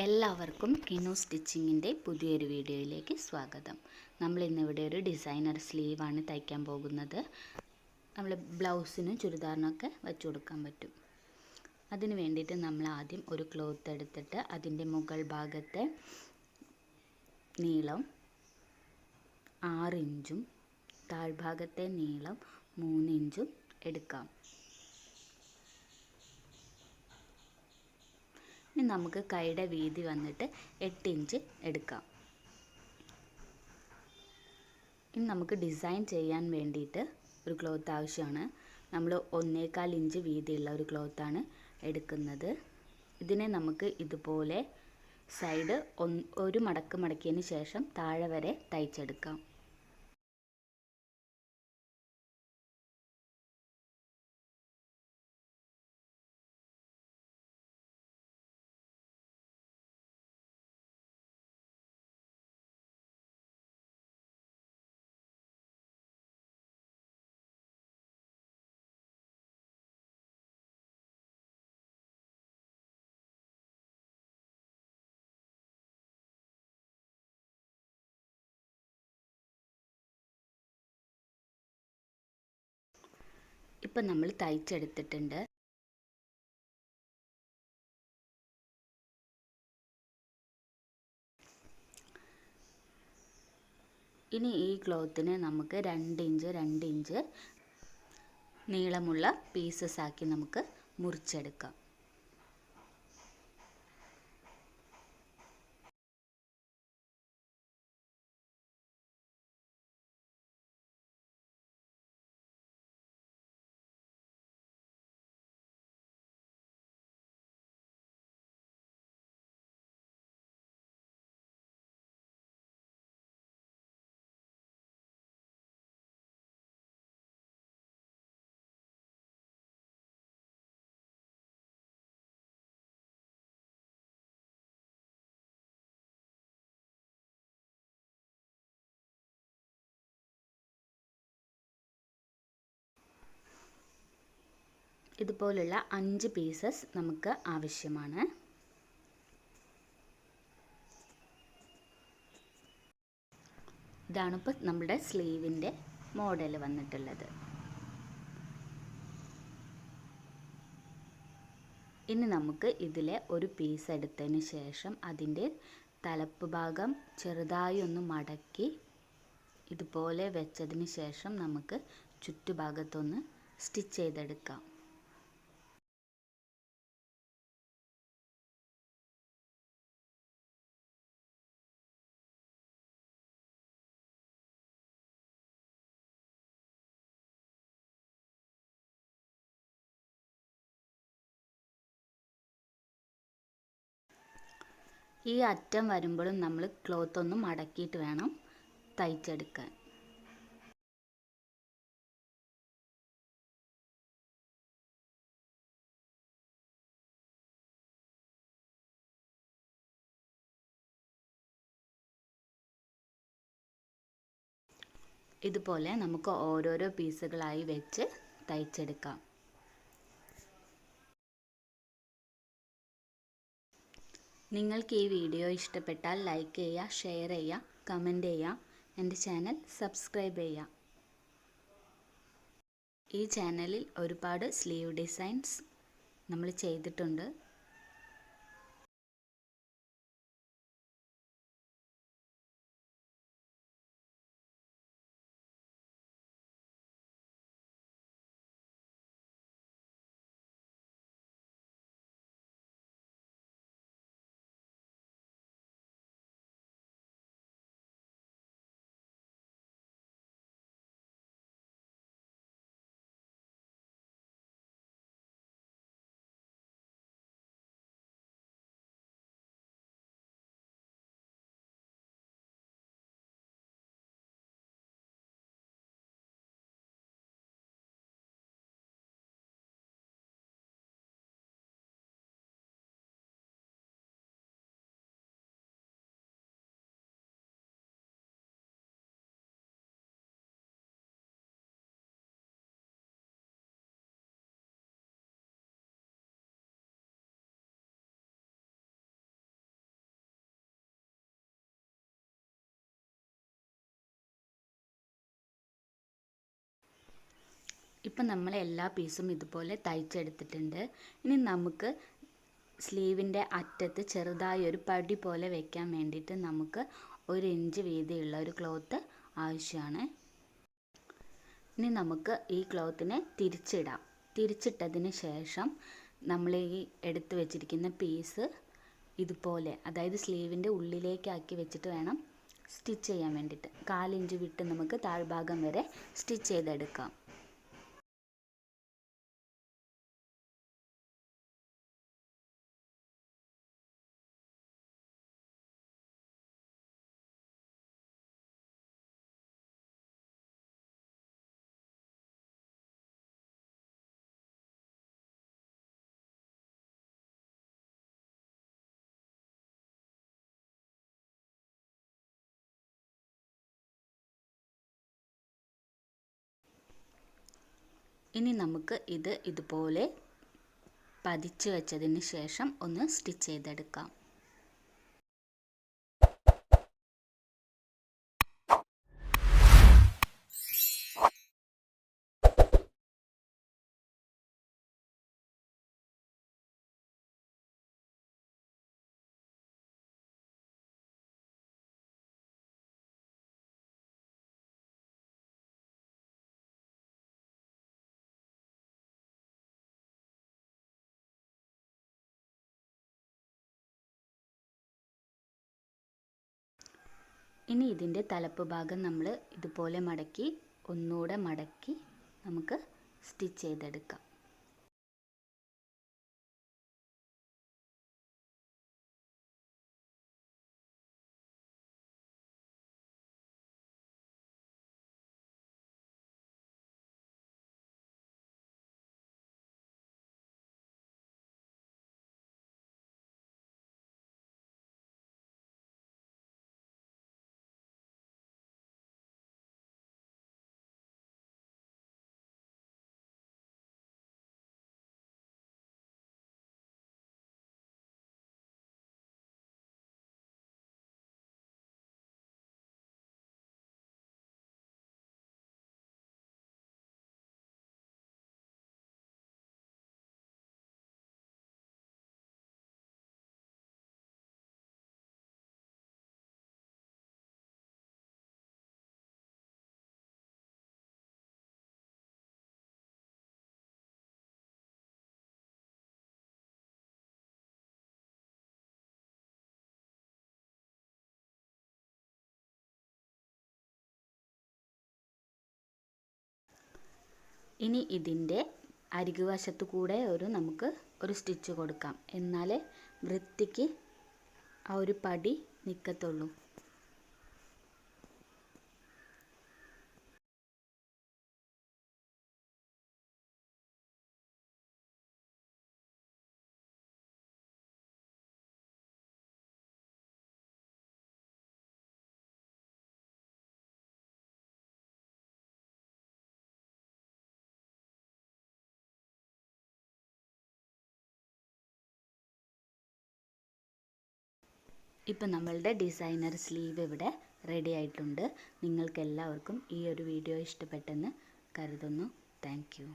എല്ലാവർക്കും കിനു സ്റ്റിച്ചിങ്ങിൻ്റെ പുതിയൊരു വീഡിയോയിലേക്ക് സ്വാഗതം. നമ്മൾ ഇന്നിവിടെ ഒരു ഡിസൈനർ സ്ലീവാണ് തയ്ക്കാൻ പോകുന്നത്. നമ്മൾ ബ്ലൗസിനും ചുരിദാറിനൊക്കെ വെച്ച് കൊടുക്കാൻ പറ്റും. അതിന് വേണ്ടിയിട്ട് നമ്മൾ ആദ്യം ഒരു ക്ലോത്ത് എടുത്തിട്ട് അതിൻ്റെ മുകൾ ഭാഗത്തെ നീളം 6 ഇഞ്ചും താഴ്ഭാഗത്തെ നീളം 3 ഇഞ്ചും എടുക്കാം. ഇനി നമുക്ക് കൈയുടെ വീതി വന്നിട്ട് 8 ഇഞ്ച് എടുക്കാം. ഇനി നമുക്ക് ഡിസൈൻ ചെയ്യാൻ വേണ്ടിയിട്ട് ഒരു ക്ലോത്ത് ആവശ്യമാണ്. നമ്മൾ 1.25 ഇഞ്ച് വീതിയുള്ള ഒരു ക്ലോത്താണ് എടുക്കുന്നത്. ഇതിനെ നമുക്ക് ഇതുപോലെ സൈഡ് ഒരു മടക്ക് മടക്കിയതിന് ശേഷം താഴെ വരെ തയ്ച്ചെടുക്കാം. ഇപ്പം നമ്മൾ തയ്ച്ചെടുത്തിട്ടുണ്ട്. ഇനി ഈ ക്ലോത്തിന് നമുക്ക് 2 ഇഞ്ച് നീളമുള്ള പീസസ് ആക്കി നമുക്ക് മുറിച്ചെടുക്കാം. ഇതുപോലുള്ള 5 പീസസ് നമുക്ക് ആവശ്യമാണ്. ഇതാണ് ഇപ്പോൾ നമ്മുടെ സ്ലീവിൻ്റെ മോഡൽ വന്നിട്ടുള്ളത്. ഇനി നമുക്ക് ഇതിലെ ഒരു പീസ് എടുത്തതിന് ശേഷം അതിൻ്റെ തലപ്പ് ഭാഗം ചെറുതായി ഒന്ന് മടക്കി ഇതുപോലെ വെച്ചതിന് ശേഷം നമുക്ക് ചുറ്റുഭാഗത്തൊന്ന് സ്റ്റിച്ച് ചെയ്തെടുക്കാം. ഈ അറ്റം വരുമ്പോഴും നമ്മൾ ക്ലോത്ത് ഒന്ന് മടക്കിയിട്ട് വേണം തയ്ച്ചെടുക്കാൻ. ഇതുപോലെ നമുക്ക് ഓരോരോ പീസുകളായി വെച്ച് തയ്ച്ചെടുക്കാം. നിങ്ങൾക്ക് ഈ വീഡിയോ ഇഷ്ടപ്പെട്ടാൽ ലൈക്ക് ചെയ്യുക, ഷെയർ ചെയ്യുക, കമൻറ്റ് ചെയ്യുക, എൻ്റെ ചാനൽ സബ്സ്ക്രൈബ് ചെയ്യുക. ഈ ചാനലിൽ ഒരുപാട് സ്ലീവ് ഡിസൈൻസ് നമ്മൾ ചെയ്തിട്ടുണ്ട്. ഇപ്പം നമ്മൾ എല്ലാ പീസും ഇതുപോലെ തയ്ച്ചെടുത്തിട്ടുണ്ട്. ഇനി നമുക്ക് സ്ലീവിൻ്റെ അറ്റത്ത് ചെറുതായി ഒരു പടി പോലെ വെക്കാൻ വേണ്ടിയിട്ട് നമുക്ക് 1 ഇഞ്ച് വീതിയുള്ള ഒരു ക്ലോത്ത് ആവശ്യമാണ്. ഇനി നമുക്ക് ഈ ക്ലോത്തിനെ തിരിച്ചിടാം. തിരിച്ചിട്ടതിന് ശേഷം നമ്മൾ ഈ എടുത്ത് വെച്ചിരിക്കുന്ന പീസ് ഇതുപോലെ, അതായത് സ്ലീവിൻ്റെ ഉള്ളിലേക്കാക്കി വെച്ചിട്ട് വേണം സ്റ്റിച്ച് ചെയ്യാൻ വേണ്ടിയിട്ട്. 1/4 ഇഞ്ച് വിട്ട് നമുക്ക് താഴ്ഭാഗം വരെ സ്റ്റിച്ച് ചെയ്തെടുക്കാം. ഇനി നമുക്ക് ഇത് ഇതുപോലെ പതിച്ച് വെച്ചതിന് ശേഷം ഒന്ന് സ്റ്റിച്ച് ചെയ്തെടുക്കാം. ഇനി ഇതിൻ്റെ തലപ്പ് ഭാഗം നമ്മൾ ഇതുപോലെ മടക്കി ഒന്നുകൂടെ മടക്കി നമുക്ക് സ്റ്റിച്ച് ചെയ്തെടുക്കാം. ഇനി ഇതിൻ്റെ അരികുവശത്തു കൂടെ നമുക്ക് ഒരു സ്റ്റിച്ച് കൊടുക്കാം. എന്നാലേ വൃത്തിക്ക് ആ ഒരു പടി നിൽക്കത്തുള്ളൂ. ഇപ്പം നമ്മളുടെ ഡിസൈനർ സ്ലീവ് ഇവിടെ റെഡി ആയിട്ടുണ്ട്. നിങ്ങൾക്ക് എല്ലാവർക്കും ഈ ഒരു വീഡിയോ ഇഷ്ടപ്പെട്ടെന്ന് കരുതുന്നു. Thank you.